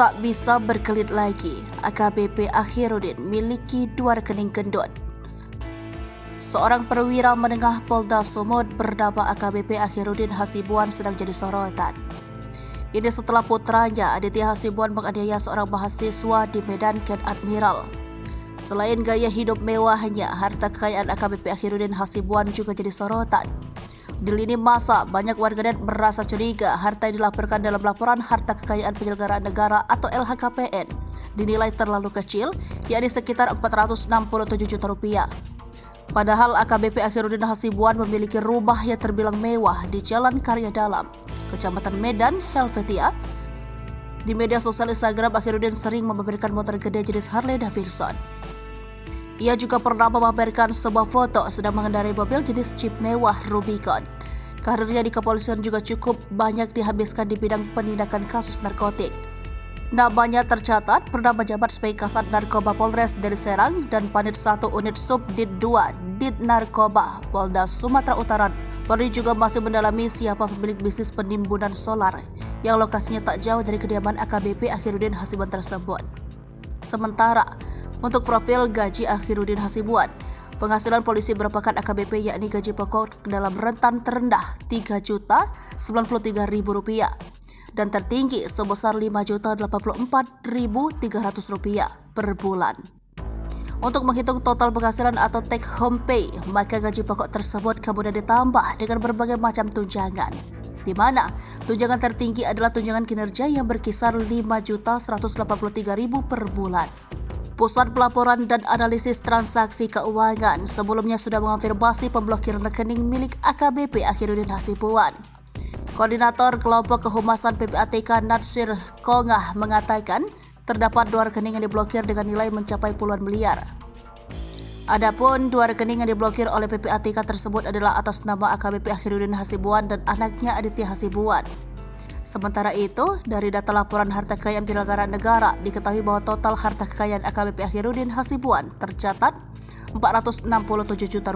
Tak bisa berkelit lagi, AKBP Akhirudin miliki 2 rekening gendut. Seorang perwira menengah Polda Sumut bernama AKBP Akhirudin Hasibuan sedang jadi sorotan. Ini setelah putranya Aditya Hasibuan menganiaya seorang mahasiswa di Medan Ken Admiral. Selain gaya hidup mewahnya, harta kekayaan AKBP Akhirudin Hasibuan juga jadi sorotan. Di lini masa, banyak warganet merasa curiga harta yang dilaporkan dalam laporan harta kekayaan penyelenggaraan negara atau LHKPN dinilai terlalu kecil, yakni sekitar 467 juta rupiah. Padahal AKBP Akhirudin Hasibuan memiliki rumah yang terbilang mewah di Jalan Karya Dalam, Kecamatan Medan, Helvetia. Di media sosial Instagram, Akhirudin sering memamerkan motor gede jenis Harley Davidson. Ia juga pernah memamerkan sebuah foto sedang mengendarai mobil jenis Jeep mewah Rubicon. Karirnya di kepolisian juga cukup banyak dihabiskan di bidang penindakan kasus narkotik. Namanya tercatat pernah menjabat sebagai Kasat Narkoba Polres Deli Serang dan Panit 1 Unit Subdit 2 Dit Narkoba Polda Sumatera Utara. Polri juga masih mendalami siapa pemilik bisnis penimbunan solar yang lokasinya tak jauh dari kediaman AKBP Akhirudin Hasibuan tersebut. Sementara untuk profil gaji Akhirudin Hasibuan, penghasilan polisi merupakan AKBP yakni gaji pokok dalam rentan terendah Rp3.093.000 dan tertinggi sebesar Rp5.084.300 per bulan. Untuk menghitung total penghasilan atau take home pay, maka gaji pokok tersebut kemudian ditambah dengan berbagai macam tunjangan, di mana tunjangan tertinggi adalah tunjangan kinerja yang berkisar Rp5.183.000 per bulan. Pusat Pelaporan dan Analisis Transaksi Keuangan sebelumnya sudah mengonfirmasi pemblokiran rekening milik AKBP Akhirudin Hasibuan. Koordinator Kelompok Kehumasan PPATK Natsir Kongah mengatakan terdapat 2 rekening yang diblokir dengan nilai mencapai puluhan miliar. Adapun 2 rekening yang diblokir oleh PPATK tersebut adalah atas nama AKBP Akhirudin Hasibuan dan anaknya Aditya Hasibuan. Sementara itu, dari data laporan harta kekayaan penyelenggaraan negara, diketahui bahwa total harta kekayaan AKBP Akhirudin Hasibuan tercatat Rp467 juta.